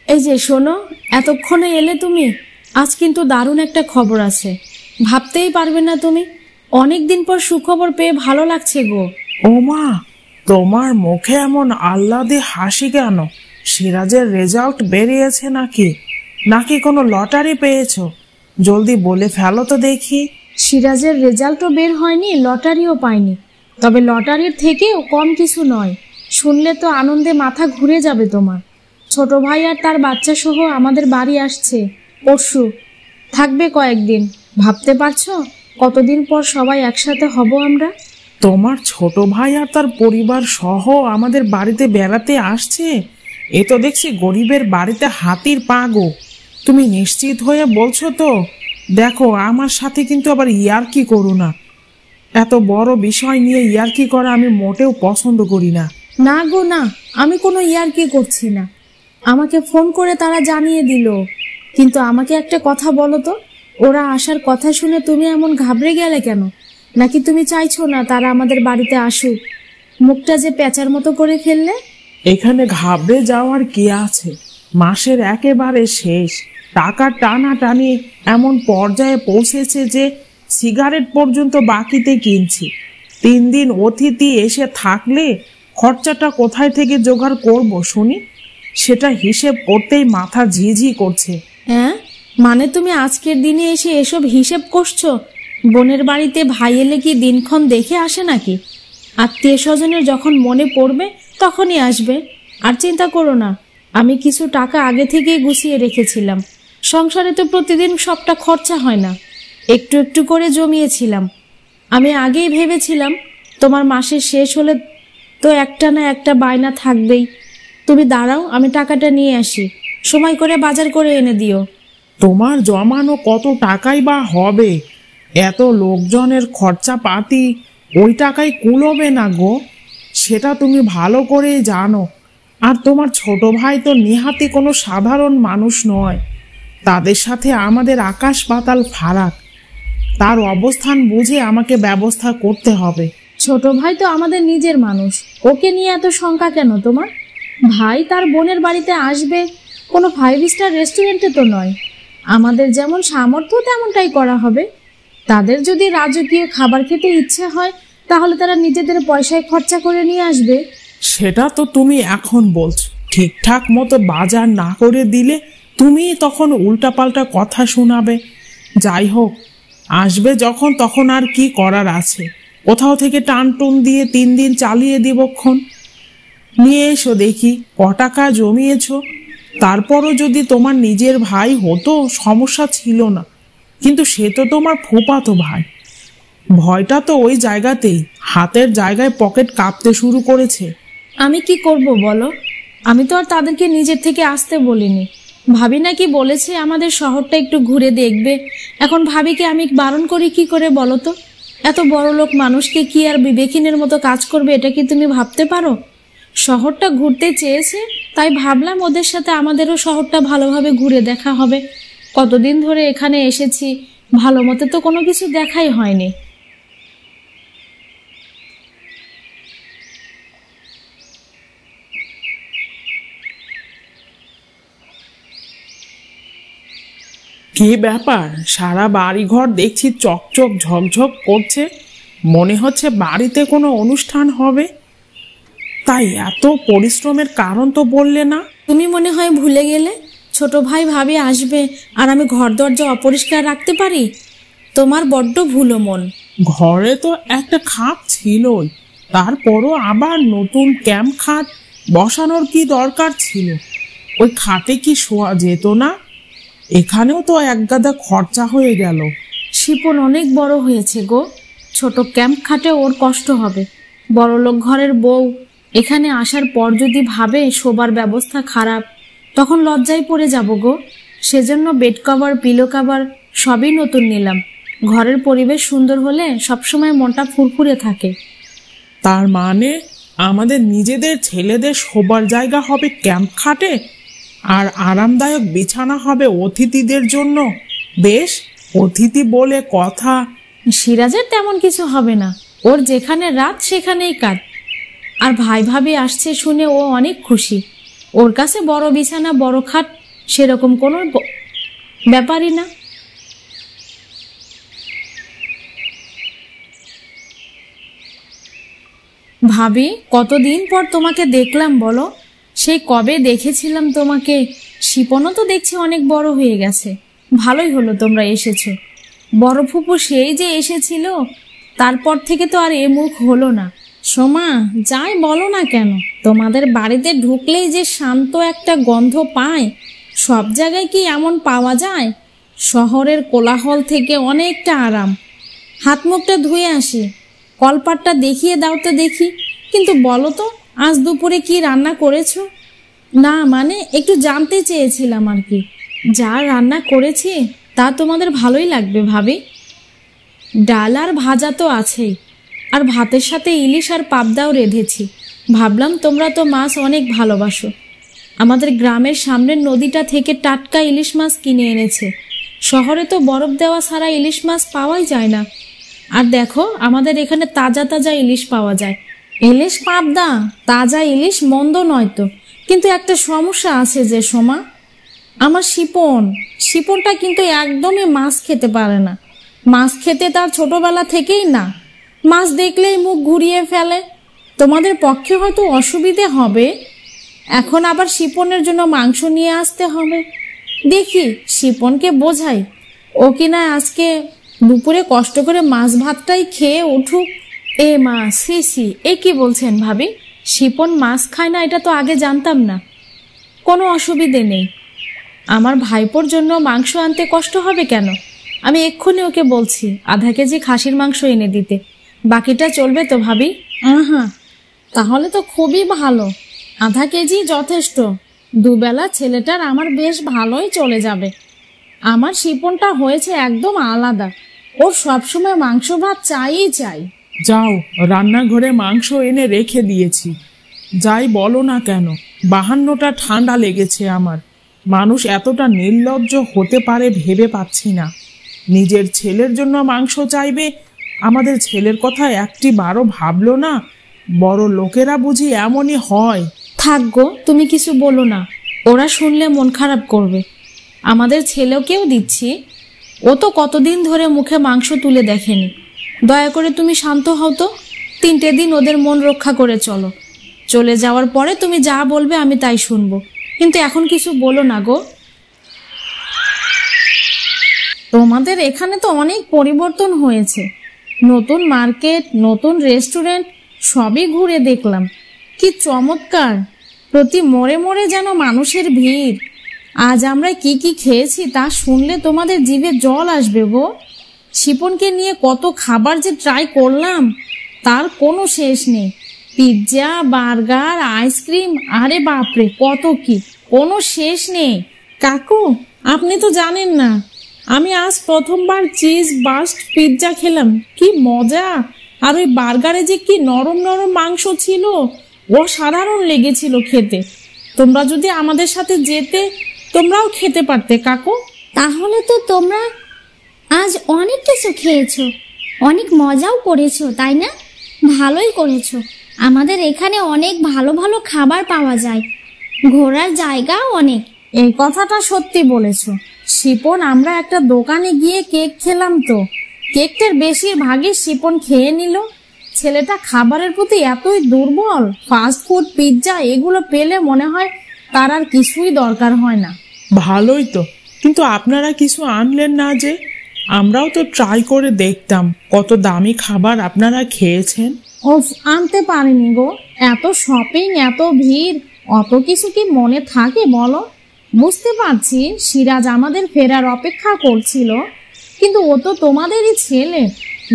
এই যে শোনো, এতক্ষণে এলে তুমি। আজ কিন্তু দারুণ একটা খবর আছে, ভাবতেই পারবে না তুমি। অনেকদিন পর সুখবর পেয়ে ভালো লাগছে গো। ও মা, তোমার মুখে এমন আহ্লাদে হাসি কেন? সিরাজের রেজাল্ট বেরিয়েছে নাকি? নাকি কোনো লটারি পেয়েছো? জলদি বলে ফেলো তো দেখি। সিরাজের রেজাল্টও বের হয়নি, লটারিও পাইনি, তবে লটারির থেকেও কম কিছু নয়। শুনলে তো আনন্দে মাথা ঘুরে যাবে তোমার। ছোট ভাই আর তার বাচ্চা সহ আমাদের বাড়ি আসছে পরশু, থাকবে কয়েকদিন। ভাবতে পারছো কতদিন পর সবাই একসাথে হব আমরা? তোমার ছোট ভাই আর তার পরিবার সহ আমাদের বাড়িতে বেড়াতে আসছে? এ তো দেখছি গরিবের বাড়িতে হাতির পা গো। তুমি নিশ্চিত হয়ে বলছো তো? দেখো, আমার সাথে কিন্তু আবার ইয়ার্কি করো না। এত বড় বিষয় নিয়ে ইয়ার্কি করা আমি মোটেও পছন্দ করি না। না গো না, আমি কোনো ইয়ার্কি করছি না। আমাকে ফোন করে তারা জানিয়ে দিল। কিন্তু আমাকে একটা কথা বলো তো, ওরা আসার কথা শুনে তুমি এমন ঘাবড়ে গেলে কেন? নাকি তুমি চাইছো না তারা আমাদের বাড়িতে আসুক? মুখটা যে পেঁচার মতো করে ফেললে। এখানে ঘাবড়ে যাওয়ার কি আছে? মাসের একেবারে শেষ, টাকা টানাটানি এমন পর্যায়ে পৌঁছেছে যে সিগারেট পর্যন্ত বাকিতে কিনছি। 3 দিন অতিথি এসে থাকলে খরচাটা কোথায় থেকে জোগাড় করব শুনি? সেটা হিসেব করতেই মাথা ঝিঝি করছে। হ্যাঁ, মানে তুমি আজকের দিনে এসে এসব হিসেব করছো? বোনের বাড়িতে ভাই এলে কি দিনক্ষণ দেখে আসে নাকি? আত্মীয় স্বজনের যখন মনে পড়বে তখনই আসবে। আর চিন্তা করো না, আমি কিছু টাকা আগে থেকেই গুছিয়ে রেখেছিলাম। সংসারে তো প্রতিদিন সবটা খরচা হয় না, একটু একটু করে জমিয়েছিলাম। আমি আগেই ভেবেছিলাম তোমার মাসের শেষ হলে তো একটা না একটা বায়না থাকবেই। তুমি দাঁড়াও, আমি টাকাটা নিয়ে আসি। সময় করে বাজার করে এনে দিও। তোমার জমানো কত টাকাই বা হবে? এত লোকজনের খরচা পাতি ওই টাকায় কুলোবে না গো, সেটা তুমি ভালো করেই জানো। আর তোমার ছোট ভাই তো নিহাতি কোনো সাধারণ মানুষ নয়। তাদের সাথে আমাদের আকাশ পাতাল ফারাক। তার অবস্থান বুঝে আমাকে ব্যবস্থা করতে হবে। ছোট ভাই তো আমাদের নিজের মানুষ, ওকে নিয়ে এত শঙ্কা কেন তোমার? ভাই তার বোনের বাড়িতে আসবে, কোনো 5 স্টার রেস্টুরেন্টে তো নয়। আমাদের যেমন সামর্থ্য তেমনটাই করা হবে। তাদের যদি রাজকীয় খাবার খেতে ইচ্ছে হয় তাহলে তারা নিজেদের পয়সায় খরচা করে নিয়ে আসবে। সেটা তো তুমি এখন বলছো, ঠিকঠাক মতো বাজার না করে দিলে তুমি তখন উল্টাপাল্টা কথা শোনাবে। যাই হোক, আসবে যখন তখন আর কি করার আছে? কোথাও থেকে টানটুন দিয়ে 3 দিন চালিয়ে দিবক্ষণ। নিয়ে এসো দেখি ক টাকা জমিয়েছো। তারপরও যদি তোমার নিজের ভাই হতো সমস্যা ছিল না, কিন্তু সে তো তোমার ফুফাতো ভাই। ভয়টা তো ওই জায়গাতেই, হাতের জায়গায় পকেট কাঁপতে শুরু করেছে। আমি কি করব বলো? আমি তো আর তাদেরকে নিজের থেকে আসতে বলিনি। ভাবি নাকি বলেছে আমাদের শহরটা একটু ঘুরে দেখবে। এখন ভাবিকে আমি বারণ করি কি করে বলো তো? এত বড় লোক মানুষকে কি আর বিবেকিনের মতো কাজ করবে, এটা কি তুমি ভাবতে পারো? শহরটা ঘুরতে চেয়েছে, তাই ভাবলাম ওদের সাথে আমাদেরও শহরটা ভালোভাবে ঘুরে দেখা হবে। কতদিন ধরে এখানে এসেছি, ভালো মতো তো কোনো কিছু দেখাই হয়নি। কি ব্যাপার, সারা বাড়িঘর দেখছি চকচক ঝকঝক করছে। মনে হচ্ছে বাড়িতে কোনো অনুষ্ঠান হবে। তাই এত পরিশ্রমের কারণ তো বললে না? তুমি মনে হয় ভুলে গেলে ছোট ভাই ভাবি আসবে আর আমি ঘর দরজা অপরিষ্কার রাখতে পারি? তোমার বড্ড ভুলো মন। ঘরে তো একটা খাট ছিলই, তারপরও আবার নতুন ক্যাম্প খাট বসানোর কি দরকার ছিল? ওই খাটে কি শোয়া যেত না? এখানেও তো একগাদা খরচা হয়ে গেল। শিপন অনেক বড় হয়েছে গো, ছোট ক্যাম্প খাটে ওর কষ্ট হবে। বড়লোক ঘরের বউ এখানে আসার পর যদি ভাবে শোবার ব্যবস্থা খারাপ, তখন লজ্জায় পড়ে যাব গো। সেজন্য বেড কভার, পিলো কভার সবই নতুন নিলাম। ঘরের পরিবেশ সুন্দর হলে সবসময় মনটা ফুরফুরে থাকে। তার মানে আমাদের নিজেদের ছেলেদের শোবার জায়গা হবে ক্যাম্প খাটে, আর আরামদায়ক বিছানা হবে অতিথিদের জন্য। বেশ, অতিথি বলে কথা। সিরাজের তেমন কিছু হবে না, ওর যেখানে রাত সেখানেই কাট। আর ভাই ভাবি আসছে শুনে ও অনেক খুশি। ওর কাছে বড় বিছানা, বড় খাট সেরকম কোনো ব্যাপারই না। ভাবি, কতদিন পর তোমাকে দেখলাম বলো। সেই কবে দেখেছিলাম তোমাকে। শিপনও তো দেখছি অনেক বড় হয়ে গেছে। ভালোই হলো তোমরা এসেছো। বড় ফুপু সেই যে এসেছিল, তারপর থেকে তো আর এ মুখ হলো না। সোমা, যাই বলো না কেন, তোমাদের বাড়িতে ঢুকলেই যে শান্ত একটা গন্ধ পায়, সব জায়গায় কি এমন পাওয়া যায়? শহরের কোলাহল থেকে অনেকটা আরাম। হাত মুখটা ধুয়ে আসি, কলপাটটা দেখিয়ে দাও তো দেখি। কিন্তু বলো তো, আজ দুপুরে কি রান্না করেছো? না মানে একটু জানতে চেয়েছিলাম আর কি। যা রান্না করেছি তা তোমাদের ভালোই লাগবে ভাবি। ডাল আর ভাজা তো আছেই, আর ভাতের সাথে ইলিশ আর পাবদাও রেঁধেছি। ভাবলাম তোমরা তো মাছ অনেক ভালোবাসো। আমাদের গ্রামের সামনের নদীটা থেকে টাটকা ইলিশ মাছ কিনে এনেছে। শহরে তো বরফ দেওয়া ছাড়া ইলিশ মাছ পাওয়াই যায় না। আর দেখো, আমাদের এখানে তাজা তাজা ইলিশ পাওয়া যায়। ইলিশ পাবদা, তাজা ইলিশ মন্দ নয় তো, কিন্তু একটা সমস্যা আছে যে সোমা, আমার শিপনটা কিন্তু একদমই মাছ খেতে পারে না। মাছ খেতে তার ছোটবেলা থেকেই না। মাছ দেখলেই মুখ ঘুরিয়ে ফেলে। তোমাদের পক্ষে হয়তো অসুবিধে হবে। এখন আবার শিপনের জন্য মাংস নিয়ে আসতে হবে। দেখি শিপনকে বোঝাই, ও কিনা আজকে দুপুরে কষ্ট করে মাছ ভাতটাই খেয়ে উঠুক। এ মা, সি, এ কি বলছেন ভাবি? শিপন মাছ খায় না এটা তো আগে জানতাম না। কোনো অসুবিধে নেই। আমার ভাইপোর জন্য মাংস আনতে কষ্ট হবে কেন? আমি এক্ষুনি ওকে বলছি আধা কেজি খাসির মাংস এনে দিতে। বাকিটা চলবে তো ভাবি? হ্যাঁ, তাহলে তো খুবই ভালো। আধা কেজি যথেষ্ট। দুবেলা ছেলেটার আমার বেশ ভালোই চলে যাবে। আমার শিপনটা হয়েছে একদম আলাদা। ওর সবসময় মাংস ভাত চাই। যাও, রান্নাঘরে মাংস এনে রেখে দিয়েছি। যাই বলো না কেন, 52টা ঠান্ডা লেগেছে আমার। মানুষ এতটা নির্লজ্জ হতে পারে ভেবে পাচ্ছি না। নিজের ছেলের জন্য মাংস চাইবে, আমাদের ছেলের কথা একটি বারও ভাবলো না। বড় লোকেরা বুঝি এমনই হয়। থাক গো, তুমি কিছু বলো না। ওরা শুনলে মন খারাপ করবে। আমাদের ছেলেকেও দিচ্ছি। ও তো কতদিন ধরে মুখে মাংস তুলে দেখেনি। দয়া করে তুমি শান্ত হও তো। 3টে দিন ওদের মন রক্ষা করে চলো। চলে যাওয়ার পরে তুমি যা বলবে আমি তাই শুনবো, কিন্তু এখন কিছু বলো না গো। তোমাদের এখানে তো অনেক পরিবর্তন হয়েছে। নতুন মার্কেট, নতুন রেস্টুরেন্ট, সবই ঘুরে দেখলাম। কি চমৎকার! প্রতি মোড়ে মোড়ে যেন মানুষের ভিড়। আজ আমরা কি কি খেয়েছি তা শুনলে তোমাদের জিভে জল আসবে গো। শিপনকে নিয়ে কত খাবার যে ট্রাই করলাম, তার কোনো শেষ নেই। পিৎজা, বার্গার, আইসক্রিম, আরে বাপরে কত কি, কোনো শেষ নেই। কাকু, আপনি তো জানেন না, আমি আজ প্রথমবার চিজ বাস্ট পিৎজা খেলাম। কি মজা! আর ওই বার্গারে যে কি নরম নরম মাংস ছিল, অসাধারণ লেগেছিল খেতে। তোমরা যদি আমাদের সাথে যেতে, তোমরাও খেতে পারতে কাকু। তাহলে তো তোমরা আজ অনেক কিছু খেয়েছো, অনেক মজাও করেছো, তাই না? ভালোই করেছো। আমাদের এখানে অনেক ভালো ভালো খাবার পাওয়া যায়, ঘোরার জায়গাও অনেক। এই কথাটা সত্যি বলেছো শিপন। আমরা একটা দোকানে গিয়ে কেক খেলাম, তো কেকটার বেশিরভাগই শিপন খেয়ে নিল। ছেলেটা খাবারের প্রতি এতই দুর্বল, ফাস্ট ফুড, পিৎজা এগুলো পেলে মনে হয় তার আর কিছুই দরকার হয় না। ভালোই তো, কিন্তু আপনারা কিছু আনলেন না যে? আমরাও তো ট্রাই করে দেখতাম। কত দামি খাবার আপনারা খেয়েছেন। আনতে পারিনি গো। এত শপিং, এত ভিড়, অত কিছু কি মনে থাকে বলো? বুঝতে পারছি সিরাজ আমাদের ফেরার অপেক্ষা করছিল, কিন্তু ও তো তোমাদেরই ছেলে।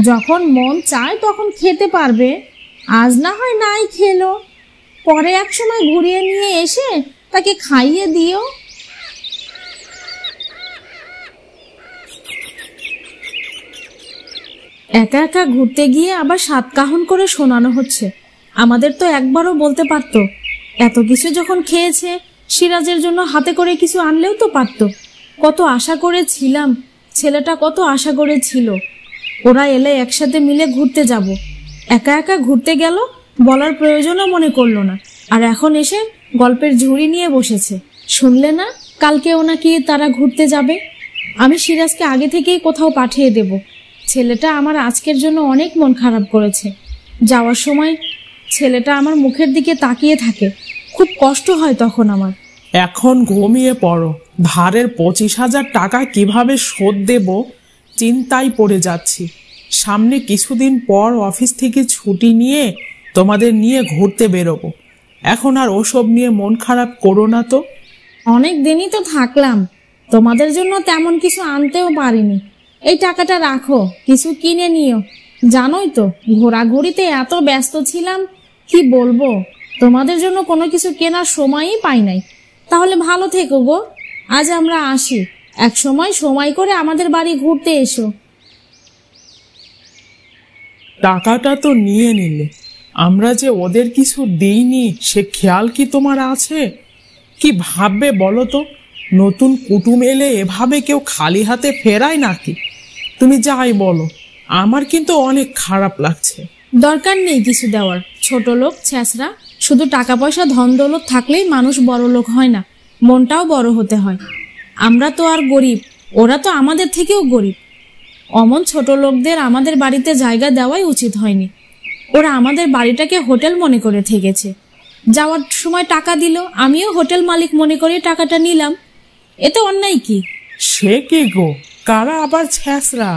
যখন মন চায় তখন খেতে পারবে। আজ না হয় নাই খেলো, পরে এক সময় ঘুরিয়ে নিয়ে এসে তাকে খাইয়ে দিও। একা একা ঘুরতে গিয়ে আবার সাতকাহন করে শোনানো হচ্ছে। আমাদের তো একবারও বলতে পারতো। এত কিছু যখন খেয়েছে, সিরাজের জন্য হাতে করে কিছু আনলেও তো পারতো। কত আশা করেছিলাম, ছেলেটা কত আশা করেছিল ওরা এলে একসাথে মিলে ঘুরতে যাব। একা একা ঘুরতে গেল, বলার প্রয়োজনও মনে করলো না। আর এখন এসে গল্পের ঝুড়ি নিয়ে বসেছে। শুনলে না, কালকেও নাকি তারা ঘুরতে যাবে। আমি সিরাজকে আগে থেকেই কোথাও পাঠিয়ে দেব। ছেলেটা আমার আজকের জন্য অনেক মন খারাপ করেছে। যাওয়ার সময় ছেলেটা আমার মুখের দিকে তাকিয়ে থাকে, খুব কষ্ট হয় তখন আমার। এখন ঘুমিয়ে পড়ো। ধারের 25,000 টাকা কিভাবে শোধ দেব চিন্তায় পড়ে যাচ্ছি। সামনে কিছুদিন পর অফিস থেকে ছুটি নিয়ে তোমাদের নিয়ে ঘুরতে বেরোবো। এখন আর ওসব নিয়ে মন খারাপ করো না তো। অনেক দিনই তো থাকলাম, তোমাদের জন্য তেমন কিছু আনতেও পারিনি। এই টাকাটা রাখো, কিছু কিনে নিও। জানোই তো ঘোরাঘুরিতে এত ব্যস্ত ছিলাম, কি বলবো, তোমাদের জন্য কোনো কিছু কেনার সময়ই পাই নাই। তাহলে ভালো থেকো গো, আজ আমরা আসি। এক সময় করে আমাদের বাড়ি ঘুরতে এসো। টাকাটা তো নিয়ে নিলে, আমরা যে ওদের কিছু দেইনি সে খেয়াল কি তোমার আছে? কি ভাববে বলো তো? নতুন কুটুম এলে এভাবে কেউ খালি হাতে ফেরায় নাকি? তুমি যাই বলো, আমার কিন্তু অনেক খারাপ লাগছে। দরকার নেই কিছু দেওয়ার, ছোট লোক ছেঁচড়া। শুধু টাকা পয়সা ধন দৌলত থাকলেই মানুষ বড় লোক হয় না, মনটাও বড় হতে হয়। আমরা তো আর গরিব, ওরা তো আমাদের থেকেও গরিব। অমন ছোট লোকদের আমাদের বাড়িতে জায়গা দেওয়াই উচিত হয়নি। ওরা আমাদের বাড়িটাকে হোটেল মনে করে থেকেছে। যাওয়ার সময় টাকা দিল, আমিও হোটেল মালিক মনে করে টাকাটা নিলাম। এতে অন্যায় কি? সে কে গো? কারা আবার ছেঁচড়া?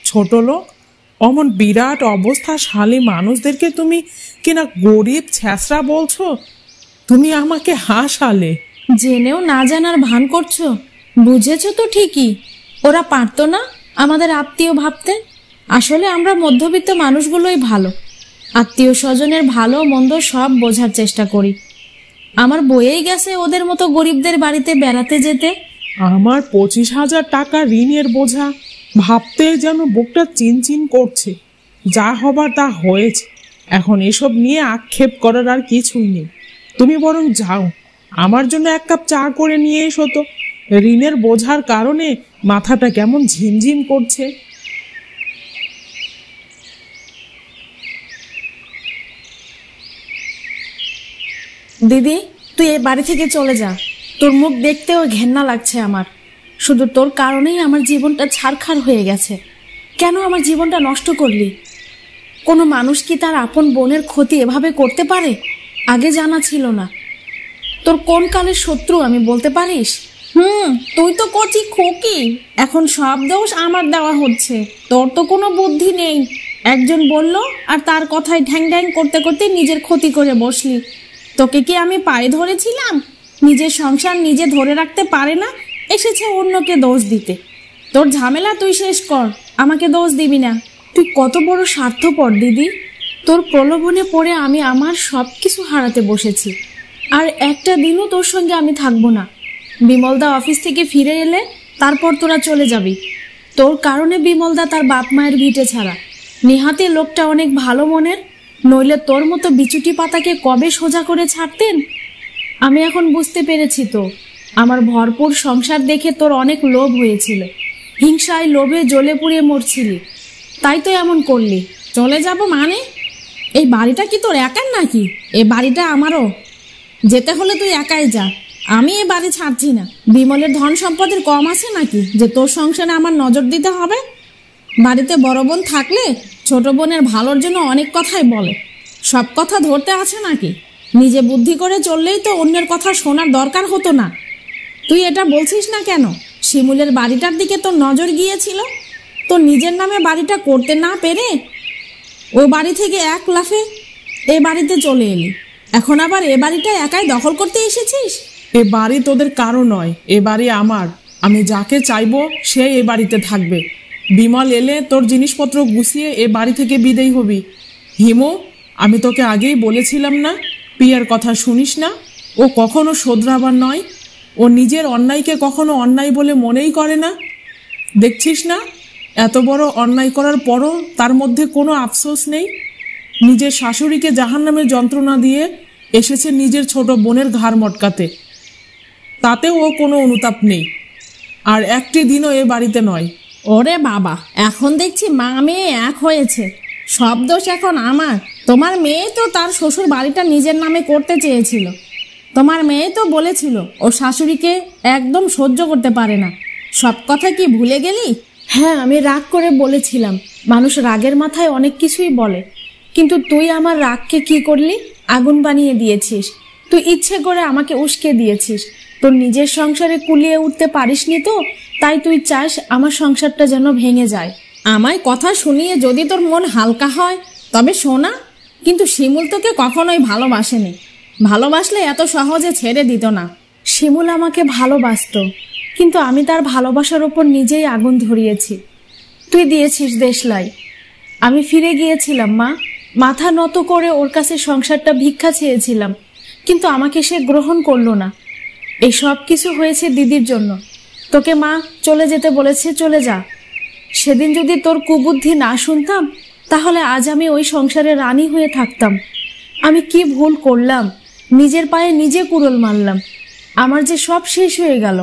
ছোট লোক? অমন বিরাট অবস্থাশালী মানুষদেরকে তুমি কিনা গরিব ছেঁচড়া বলছো? তুমি আমাকে হাসালে। জেনেও না জানার ভান করছো। বুঝেছো তো ঠিকই, ওরা পারতো না আমাদের আত্মীয় ভাবতে। আসলে আমরা মধ্যবিত্ত মানুষগুলোই ভালো, আত্মীয় স্বজনের ভালো মন্দ সব বোঝার চেষ্টা করি। আমার বয়েই গেছে ওদের মতো গরিবদের বাড়িতে বেড়াতে যেতে। আমার 25,000 টাকা ঋণের বোঝা ভাবতে যেন বুকটা চিনচিন করছে। যা হবার তা হয়েছে, এখন এসব নিয়ে আক্ষেপ করার আর কিছুই নেই। তুমি বরং যাও, আমার জন্য 1 কাপ চা করে নিয়ে এসো তো। ঋণের বোঝার কারণে মাথাটা কেমন ঝিমঝিম করছে। দিদি, তুই এই বাড়ি থেকে চলে যা। তোর মুখ দেখতেও ঘেন্না লাগছে আমার। শুধু তোর কারণেই আমার জীবনটা ছারখার হয়ে গেছে। কেন আমার জীবনটা নষ্ট করলি? কোনো মানুষ কি তার আপন বোনের ক্ষতি এভাবে করতে পারে? আগে জানা ছিল না। তোর কোন কালের শত্রু আমি বলতে পারিস? তুই তো করছি খোকি, এখন সব দোষ আমার দেওয়া হচ্ছে। তোর তো কোনো বুদ্ধি নেই। একজন বলল আর তার কথায় ঢ্যাং ঢ্যাং করতে করতে নিজের ক্ষতি করে বসলি। তোকে কি আমি পায়ে ধরেছিলাম? নিজের সংসার নিজে ধরে রাখতে পারে না, এসেছে অন্যকে দোষ দিতে। তোর ঝামেলা তুই শেষ কর, আমাকে দোষ দিবি না। তুই কত বড় স্বার্থপর দিদি। তোর প্রলোভনে পড়ে আমি আমার সব কিছু হারাতে বসেছি। আর একটা দিনও তোর সঙ্গে আমি থাকবো না। বিমলদা অফিস থেকে ফিরে এলে তারপর তোরা চলে যাবি। তোর কারণে বিমলদা তার বাপ মায়ের ভিটে ছাড়া। নেহাতে লোকটা অনেক ভালো মনের, নইলে তোর মতো বিচুটি পাতাকে কবে সোজা করে ছাড়তেন। আমি এখন বুঝতে পেরেছি তো, আমার ভরপুর সংসার দেখে তোর অনেক লোভ হয়েছিল। হিংসায় লোভে জ্বলে পুড়ে মরছিলি, তাই তো এমন করলি। চলে যাব মানে? এই বাড়িটা কি তোর একার নাকি? এই বাড়িটা আমারও। যেতে হলে তুই একাই যা, আমি এ বাড়ি ছাড়ছি না। বিমলের ধন সম্পদের কম আছে নাকি যে তোর সংসারে আমার নজর দিতে হবে? বাড়িতে বড় বোন থাকলে ছোট বোনের ভালোর জন্য অনেক কথাই বলে। সব কথা ধরতে আছে নাকি? নিজে বুদ্ধি করে চললেই তো অন্যের কথা শোনার দরকার হতো না। তুই এটা বলছিস না কেন? শিমুলের বাড়িটার দিকে তোর নজর গিয়েছিল। তোর নিজের নামে বাড়িটা করতে না পেরে ও বাড়ি থেকে এক লাফে এ বাড়িতে চলে এলি। এখন আবার এ বাড়িটা একাই দখল করতে এসেছিস। এ বাড়ি তোদের কারো নয়, এ বাড়ি আমার। আমি যাকে চাইবো সে এ বাড়িতে থাকবে। বিমল এলে তোর জিনিসপত্র গুছিয়ে এ বাড়ি থেকে বিদেয় হবি। হিমু, আমি তোকে আগেই বলেছিলাম না পিয়ার কথা শুনিস না। ও কখনো শোধরাবার নয়। ও নিজের অন্যায়কে কখনো অন্যায় বলে মনেই করে না। দেখছিস না, এত বড় অন্যায় করার পরও তার মধ্যে কোনো আফসোস নেই। নিজের শাশুড়িকে জাহান্নামে যন্ত্রণা দিয়ে এসেছে নিজের ছোট বোনের ঘাড় মটকাতে, তাতেও ও কোনো অনুতাপ নেই। আর একটি দিনও এ বাড়িতে নয়। ওরে বাবা, এখন দেখছি মা মেয়ে এক হয়েছে। সব দোষ এখন আমার। তোমার মেয়ে তো তার শ্বশুর বাড়িটা নিজের নামে করতে চেয়েছিল, তোমার মেয়ে তো বলেছিল ও শাশুড়িকে একদম সহ্য করতে পারে না। সব কথা কি ভুলে গেলি? হ্যাঁ, আমি রাগ করে বলেছিলাম। মানুষ রাগের মাথায় অনেক কিছুই বলে, কিন্তু তুই আমার রাগকে কি করলি? আগুন বানিয়ে দিয়েছিস। তুই ইচ্ছে করে আমাকে উস্কে দিয়েছিস। তোর নিজের সংসারে কুলিয়ে উঠতে পারিসনি তো, তাই তুই চাস আমার সংসারটা যেন ভেঙে যায়। আমায় কথা শুনিয়ে যদি তোর মন হালকা হয় তবে শোনা, কিন্তু শিমুল তোকে কখনোই ভালোবাসেনি। ভালোবাসলে এত সহজে ছেড়ে দিত না। শিমুল আমাকে ভালোবাসতো, কিন্তু আমি তার ভালোবাসার ওপর নিজেই আগুন ধরিয়েছি। তুই দিয়েছিস দেশলাই। আমি ফিরে গিয়েছিলাম মা, মাথা নত করে ওর কাছে সংসারটা ভিক্ষা চেয়েছিলাম, কিন্তু আমাকে সে গ্রহণ করলো না। এই সব কিছু হয়েছে দিদির জন্য। তোকে মা চলে যেতে বলেছে, চলে যা। সেদিন যদি তোর কুবুদ্ধি না শুনতাম, তাহলে আজ আমি ওই সংসারে রানী হয়ে থাকতাম। আমি কি ভুল করলাম? নিজের পায়ে নিজে কুড়োল মারলাম। আমার যে সব শেষ হয়ে গেল।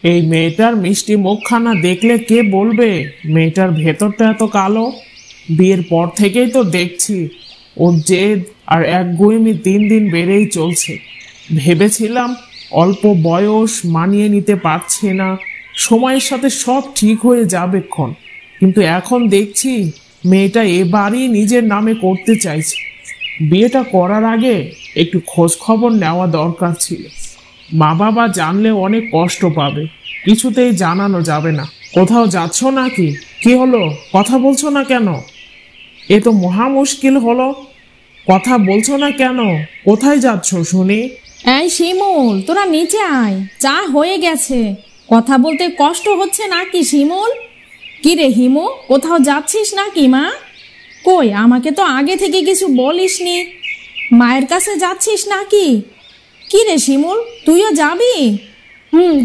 এই মেয়েটার মিষ্টি মুখখানা দেখলে কে বলবে মেয়েটার ভেতরটা এত কালো? বিয়ের পর থেকেই তো দেখছি ওর জেদ আর একগুঁয়েমি দিন দিন বেড়েই চলছে। ভেবেছিলাম অল্প বয়স, মানিয়ে নিতে পারছে না, সময়ের সাথে সব ঠিক হয়ে যাবেক্ষণ, কিন্তু এখন দেখছি মেয়েটা এবারই নিজের নামে করতে চাইছে। বিয়েটা করার আগে একটু খোঁজ খবর নেওয়া দরকার ছিল। মা বাবা জানলে অনেক কষ্ট পাবে, কিছুতেই জানানো যাবে না। কোথাও যাচ্ছ নাকি? কি হলো, কথা বলছো না কেন? এ তো মহা মুশকিল হলো, কথা বলছো না কেন? কোথায় যাচ্ছ শুনি? এই শিমুল, তোরা নিচে আয়, চা হয়ে গেছে। কথা বলতে কষ্ট হচ্ছে নাকি শিমুল? কি রে হিমু, কোথাও যাচ্ছিস নাকি মা? কই, আমাকে তো আগে থেকে কিছু বলিসনি। মায়ের কাছে যাচ্ছিস নাকি? কি রে শিমুল, তুইও যাবি?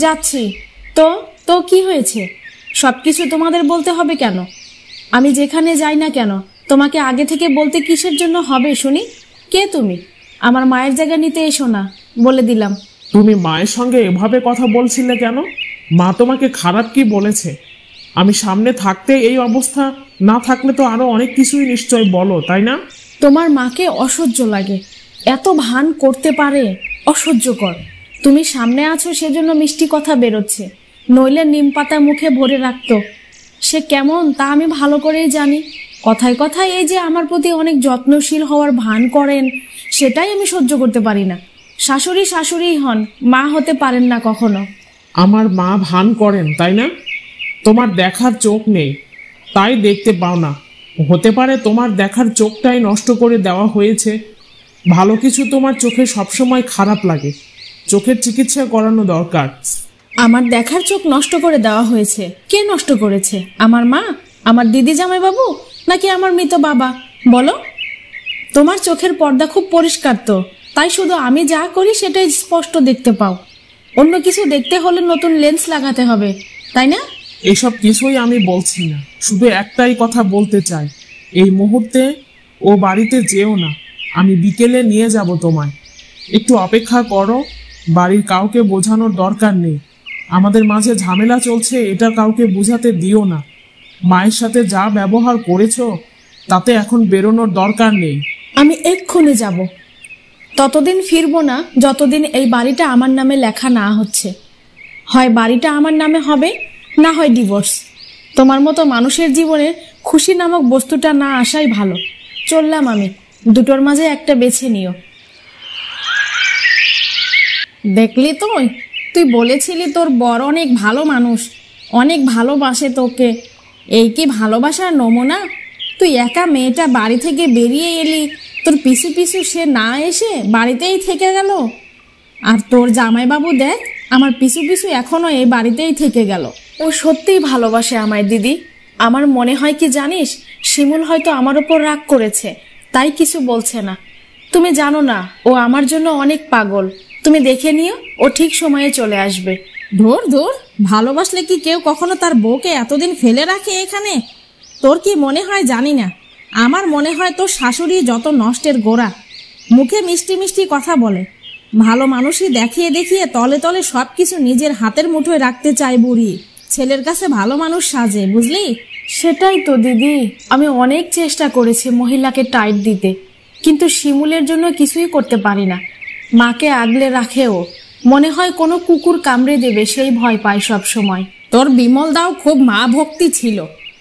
যাচ্ছি। তো তো কি হয়েছে? সবকিছু তোমাদের বলতে হবে কেন? আমি যেখানে যাই না কেন তোমাকে আগে থেকে বলতে কিসের জন্য হবে শুনি? কে তুমি? আমার মায়ের জায়গা নিতে এসো না, বলে দিলাম। তুমি মায়ের সঙ্গে এভাবে কথা বলছিলে কেন? মা তোমাকে খারাপ কি বলেছে? আমি সামনে থাকতে এই অবস্থা, না থাকলে তো আরো অনেক কিছুই নিশ্চয় বলো, তাই না? তোমার মাকে অসহ্য লাগে, এত ভান করতে পারে, অসহ্যকর। তুমি সামনে আছো সেজন্য মিষ্টি কথা বেরোচ্ছে, নইলে নিম পাতা মুখে ভরে রাখতো। সে কেমন তা আমি ভালো করেই জানি। কথায় কথায় এই যে আমার প্রতি অনেক যত্নশীল হওয়ার ভান করেন, সেটাই আমি সহ্য করতে পারি না। শাশুড়ি শাশুড়িই হন, মা হতে পারেন না কখনো। আমার মা ভান করেন, তাই না? তোমার দেখার চোখ নেই, তাই দেখতে পাও না। হতে পারে তোমার দেখার চোখটাই নষ্ট করে দেওয়া হয়েছে। ভালো কিছু তোমার চোখে সবসময় খারাপ লাগে, চোখের চিকিৎসা করানো দরকার। আমার দেখার চোখ নষ্ট করে দেওয়া হয়েছে? কে নষ্ট করেছে? আমার মা, আমার দিদি জামাইবাবু, নাকি আমার মৃত বাবা? বলো। তোমার চোখের পর্দা খুব পরিষ্কার তো, তাই শুধু আমি যা করি সেটাই স্পষ্ট দেখতে পাও। অন্য কিছু দেখতে হলে নতুন লেন্স লাগাতে হবে, তাই না? এসব কিছুই আমি বলছি না, শুধু একটাই কথা বলতে চাই। এই মুহূর্তে ও বাড়িতে যেও না, আমি বিকেলে নিয়ে যাব তোমায়। একটু অপেক্ষা করো, বাড়ির কাউকে বোঝানোর দরকার নেই। আমাদের মাঝে ঝামেলা চলছে, এটা কাউকে বুঝাতে দিও না। মায়ের সাথে যা ব্যবহার করেছো তাতে এখন বেরোনোর দরকার নেই। আমি এক্ষুনি যাব। ততদিন ফিরবো না যতদিন এই বাড়িটা আমার নামে লেখা না হচ্ছে। হয় বাড়িটা আমার নামে হবে, না হয় ডিভোর্স। তোমার মতো মানুষের জীবনে খুশি নামক বস্তুটা না আসাই ভালো। চললাম আমি, দুটোর মাঝে একটা বেছে নিও। দেখলি তুই বলেছিলি তোর বর অনেক ভালো মানুষ, অনেক ভালোবাসে তোকে। এই কি ভালোবাসার নমুনা? তুই একা মেয়েটা বাড়ি থেকে বেরিয়ে এলি, তোর পিছু পিছু সে না এসে বাড়িতেই থেকে গেল। আর তোর জামাইবাবু দেখ, আমার পিছু পিছু এখনো এই বাড়িতেই থেকে গেল। ও সত্যিই ভালোবাসে আমায় দিদি। আমার মনে হয় কি জানিস, শিমুল হয়তো আমার উপর রাগ করেছে, তাই কিছু বলছে না। তুমি জানো না, ও আমার জন্য অনেক পাগল। তুমি দেখে নিও, ও ঠিক সময়ে চলে আসবে। ধুর ধুর, ভালোবাসলে কি কেউ কখনো তার বউকে এতদিন ফেলে রাখে এখানে? তোর কি মনে হয় জানি না, আমার মনে হয় তোর শাশুড়ি যত নষ্টের গোড়া। মুখে মিষ্টি মিষ্টি কথা বলে, ভালো মানুষই দেখিয়ে দেখিয়ে তলে তলে সবকিছু নিজের হাতের মুঠোয় রাখতে চায় বুড়ি। ছেলের কাছে ভালো মানুষ সাজে, বুঝলি? সেটাই তো দিদি, আমি অনেক চেষ্টা করেছি মহিলাকে টাইট দিতে, কিন্তু শিমুলের জন্য কিছুই করতে পারি না। মাকে আগলে রাখেও, মনে হয় কোনো কুকুর কামড়ে দেবে সেই ভয় পায় সব সময়। তোর বিমল দাও খুব মা ভক্তি ছিল,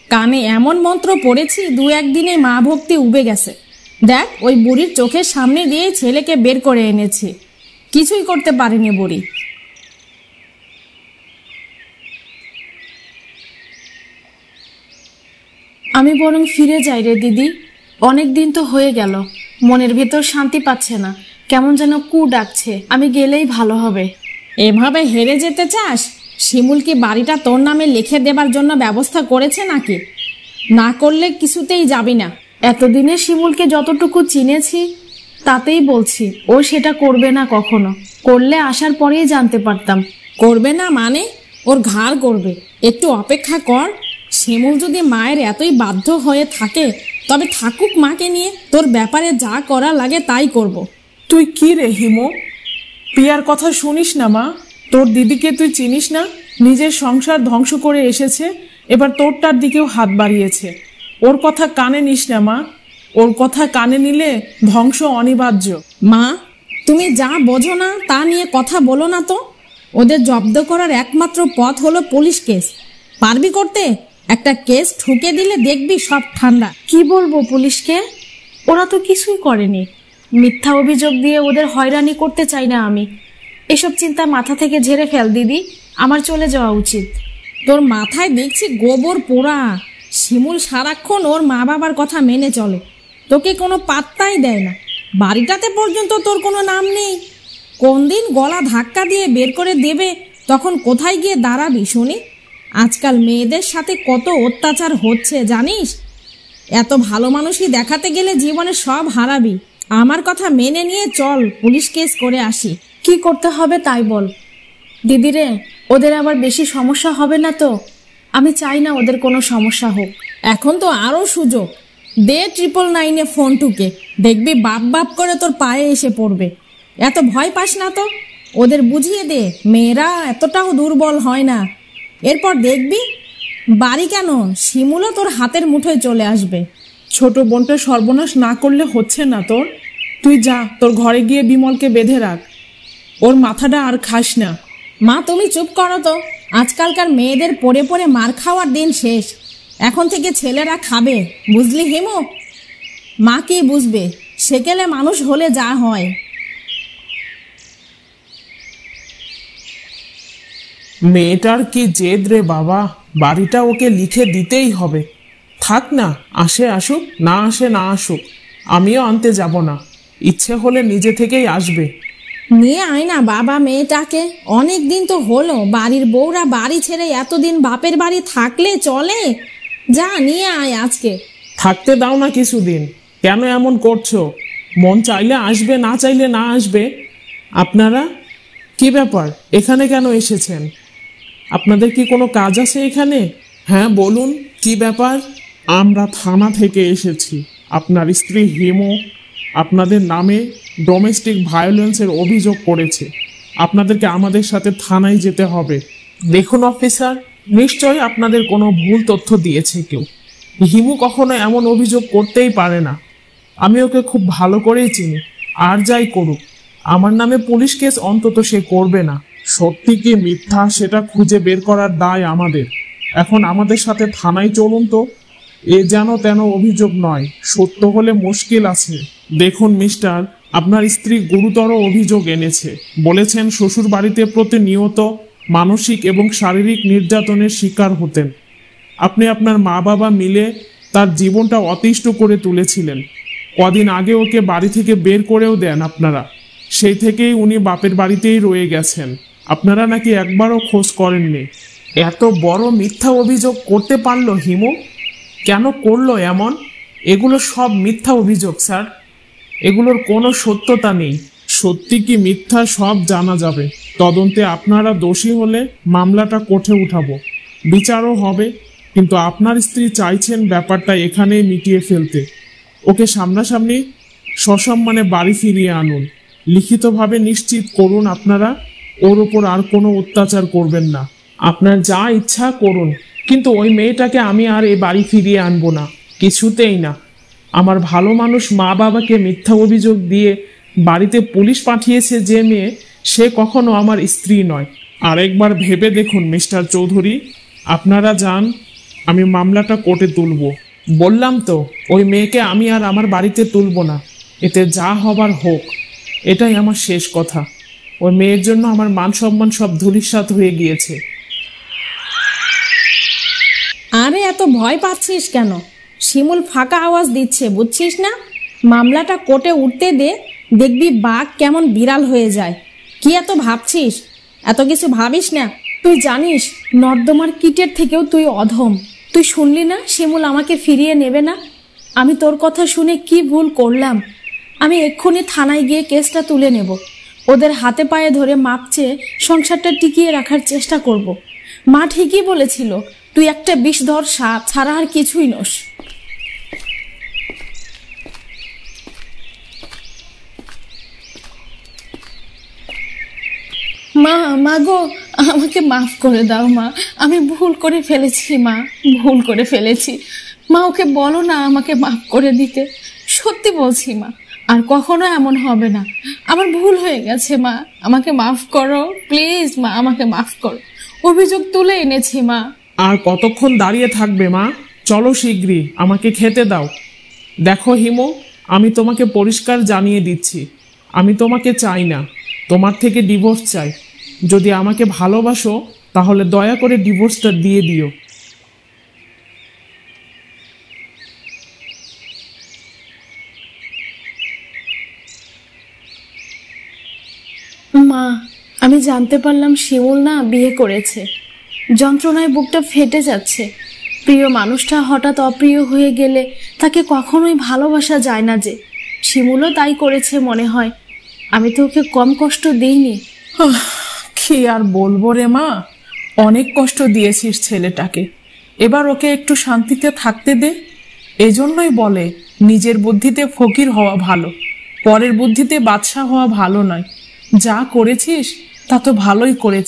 কানে এমন মন্ত্র পড়েছি 2-1 দিনে মা ভক্তি উবে গেছে। দেখ ওই বুড়ির চোখের সামনে দিয়ে ছেলেকে বের করে এনেছি, কিছুই করতে পারেনি বুড়ি। আমি বরং ফিরে যাই রে দিদি, অনেক দিন তো হয়ে গেল, মনের ভেতর শান্তি পাচ্ছে না, কেমন যেন কু ডাকছে। আমি গেলেই ভালো হবে। এভাবে হেরে যেতে চাস? শিমুল কি বাড়িটা তোর নামে লিখে দেবার জন্য ব্যবস্থা করেছে নাকি? না করলে কিছুতেই যাবি না। এতদিনে শিমুলকে যতটুকু চিনেছি তাতেই বলছি, ও সেটা করবে না কখনো। করলে আসার পরেই জানতে পারতাম। করবে না মানে? ওর ঘাড় করবে, একটু অপেক্ষা কর। শিমুল যদি মায়ের এতই বাধ্য হয়ে থাকে তবে থাকুক মাকে নিয়ে, তোর ব্যাপারে যা করা লাগে তাই করব। তুই কি রে হিমু, প্রিয়ার কথা শুনিস না মা? তোর দিদিকে তুই চিনিস না? নিজের সংসার ধ্বংস করে এসেছে, এবার তোরটার দিকেও হাত বাড়িয়েছে। ওর কথা কানে নিস না মা, ওর কথা কানে নিলে ধ্বংস অনিবার্য। মা, তুমি যা বোঝো না তা নিয়ে কথা বলো না তো। ওদের জব্দ করার একমাত্র পথ হলো পুলিশ কেস। পারবি করতে? একটা কেস ঠুকে দিলে দেখবি সব ঠান্ডা। কি বলবো পুলিশকে? ওরা তো কিছুই করেনি। মিথ্যা অভিযোগ দিয়ে ওদের হয়রানি করতে চাই না আমি। এসব চিন্তা মাথা থেকে ঝেড়ে ফেল দিদি, আমার চলে যাওয়া উচিত। তোর মাথায় দেখছি গোবর পোড়া। শিমুল সারাক্ষণ ওর মা বাবার কথা মেনে চলে, তোকে কোনো পাত্তাই দেয় না। বাড়িটাতে পর্যন্ত তোর কোনো নাম নেই। কোন দিন গলা ধাক্কা দিয়ে বের করে দেবে তখন কোথায় গিয়ে দাঁড়াবি শুনি? আজকাল মেয়েদের সাথে কত অত্যাচার হচ্ছে জানিস? এত ভালো মানুষই দেখাতে গেলে জীবনে সব হারাবি। আমার কথা মেনে নিয়ে চল, পুলিশ কেস করে আসি। কি করতে হবে তাই বল দিদিরে, ওদের আবার বেশি সমস্যা হবে না তো? আমি চাই না ওদের কোনো সমস্যা হোক। এখন তো আরো সুযোগ। দে 999-এ ফোন টুকে, দেখবি বাপ বাপ করে তোর পায়ে এসে পড়বে। এত ভয় পাস না তো, ওদের বুঝিয়ে দে মেয়েরা এতটাও দুর্বল হয় না। এরপর দেখবি বাড়ি কেন, শিমুলও তোর হাতের মুঠোয় চলে আসবে। ছোট বোনটা সর্বনাশ না করলে হচ্ছে না তোর? তুই যা, তোর ঘরে গিয়ে বিমলকে বেঁধে রাখ, ওর মাথাটা আর খাস না। মা তুমি চুপ করো তো। আজকালকার মেয়েদের পড়ে পড়ে মার খাওয়ার দিন শেষ। এখন থেকে ছেলেরা খাবে, বুঝলি হিমু? মা কি বুঝবে? সেকেলে মানুষ হলে যা হয়। মেয়েটার কি জেদ রে বাবা, বাড়িটা ওকে লিখে দিতেই হবে। থাক না, আসে আসুক, না আসে না আসুক, আমিও আনতে যাব না। ইচ্ছে হলে নিজে থেকেই আসবে। নিয়ে আয় না বাবা মেয়েটাকে। অনেক দিন তো হলো, বাড়ির বউরা বাড়ি ছেড়ে এতদিন বাপের বাড়ি থাকলে চলে? যা নিয়ে আয় আজকে। থাকতে দাও না কিছুদিন, কেন এমন করছো? মন চাইলে আসবে, না চাইলে না আসবে। আপনারা কি ব্যাপার, এখানে কেন এসেছেন? আপনাদের কি কোনো কাজ আছে এখানে? হ্যাঁ বলুন, কি ব্যাপার? আমরা থানা থেকে এসেছি। আপনার স্ত্রী হিমু আপনাদের নামে ডোমেস্টিক ভায়োলেন্সের অভিযোগ করেছে। আপনাদেরকে আমাদের সাথে থানায় যেতে হবে। দেখুন অফিসার, নিশ্চয়ই আপনাদের কোনো ভুল তথ্য দিয়েছে কেউ। হিমু কখনো এমন অভিযোগ করতেই পারে না। আমি ওকে খুব ভালো করেই চিনি। আর যাই করুক, আমার নামে পুলিশ কেস অন্তত সে করবে না। সত্যি কি মিথ্যা সেটা খুঁজে বের করার দায় আমাদের। এখন আমাদের সাথে থানায় চলুন তো। এ যেন তেন অভিযোগ নয়, সত্য হলে মুশকিল আছে। দেখুন মিস্টার, আপনার স্ত্রী গুরুতর অভিযোগ এনেছে। বলেছেন শ্বশুর বাড়িতে প্রতিনিয়ত মানসিক এবং শারীরিক নির্যাতনের শিকার হতেন। আপনি আপনার মা বাবা মিলে তার জীবনটা অতিষ্ঠ করে তুলেছিলেন। কদিন আগে ওকে বাড়ি থেকে বের করেও দেন আপনারা। সেই থেকেই উনি বাপের বাড়িতেই রয়ে গেছেন। আপনারা নাকি একবারও খোঁজ করেননি। এত বড় মিথ্যা অভিযোগ করতে পারলো হিমু? কেন করলো এমন? এগুলো সব মিথ্যা অভিযোগ স্যার, এগুলোর কোনো সত্যতা নেই। সত্যি কি মিথ্যা সব জানা যাবে। তদন্তে আপনারা দোষী হলে মামলাটা কোর্টে উঠাবো, বিচারও হবে। কিন্তু আপনার স্ত্রী চাইছেন ব্যাপারটা এখানেই মিটিয়ে ফেলতে। ওকে সামনাসামনি সসম্মানে বাড়ি ফিরিয়ে আনুন। লিখিতভাবে নিশ্চিত করুন আপনারা ওর ওপর আর কোনো অত্যাচার করবেন না। আপনার যা ইচ্ছা করুন, কিন্তু ওই মেয়েটাকে আমি আর এই বাড়ি ফিরিয়ে আনবো না, কিছুতেই না। আমার ভালো মানুষ মা বাবাকে মিথ্যা অভিযোগ দিয়ে বাড়িতে পুলিশ পাঠিয়েছে যে মেয়ে, সে কখনো আমার স্ত্রী নয়। আরেকবার ভেবে দেখুন মিস্টার চৌধুরী, আপনারা যান, আমি মামলাটা কোর্টে তুলব। বললাম তো, ওই মেয়েকে আমি আর আমার বাড়িতে তুলব না, এতে যা হবার হোক, এটাই আমার শেষ কথা। ওই মেয়ের জন্য আমার মান সম্মান সব ধূলিসাৎ হয়ে গিয়েছে। আরে এত ভয় পাচ্ছিস কেন? শিমুল ফাঁকা আওয়াজ দিচ্ছে, বুঝছিস না? মামলাটা কোর্টে উঠতে দে, দেখবি বাঘ কেমন বিড়াল হয়ে যায়। কি এত ভাবছিস? এত কিছু ভাবিস না। তুই জানিস নর্দমার কীটের থেকেও তুই অধম। তুই শুনলি না শিমুল আমাকে ফিরিয়ে নেবে না? আমি তোর কথা শুনে কি ভুল করলাম। আমি এক্ষুনি থানায় গিয়ে কেসটা তুলে নেব। ওদের হাতে পায়ে ধরে মাপ চেয়ে সংসারটা টিকিয়ে রাখার চেষ্টা করব। মা ঠিকই বলেছিল, তুই একটা বিষধর সাপ ছাড়া আর কিছুই নস। মা গো, আমাকে মাফ করে দাও মা, আমি ভুল করে ফেলেছি মা, ভুল করে ফেলেছি মা। ওকে বলো না আমাকে মাফ করে দিতে। সত্যি বলছি মা, আর কখনো এমন হবে না। আমার ভুল হয়ে গেছে মা, আমাকে মাফ করো প্লিজ মা, আমাকে মাফ করো। অভিযোগ তুলে এনেছি মা। আর কতক্ষণ দাঁড়িয়ে থাকবে মা? চলো শিগগিরই, আমাকে খেতে দাও। দেখো হিমু, আমি তোমাকে পরিষ্কার জানিয়ে দিচ্ছি, আমি তোমাকে চাই না, তোমার থেকে ডিভোর্স চাই। যদি আমাকে ভালোবাসো তাহলে দয়া করে ডিভোর্সটা দিয়ে দিও। মা, আমি জানতে পারলাম শিমুল না বিয়ে করেছে। যন্ত্রণায় বুকটা ফেটে যাচ্ছে। প্রিয় মানুষটা হঠাৎ অপ্রিয় হয়ে গেলে তাকে কখনোই ভালোবাসা যায় না যে। শিমুলও তাই করেছে মনে হয়। আমি তো ওকে কম কষ্ট দিইনি। কি আর বলবো রে মা, অনেক কষ্ট দিয়েছিস ছেলেটাকে, এবার ওকে একটু শান্তিতে থাকতে দে। এজন্যই বলে নিজের বুদ্ধিতে ফকির হওয়া ভালো, পরের বুদ্ধিতে বাদশা হওয়া ভালো নয়। যা করেছিস তা তো ভালোই করেছিস।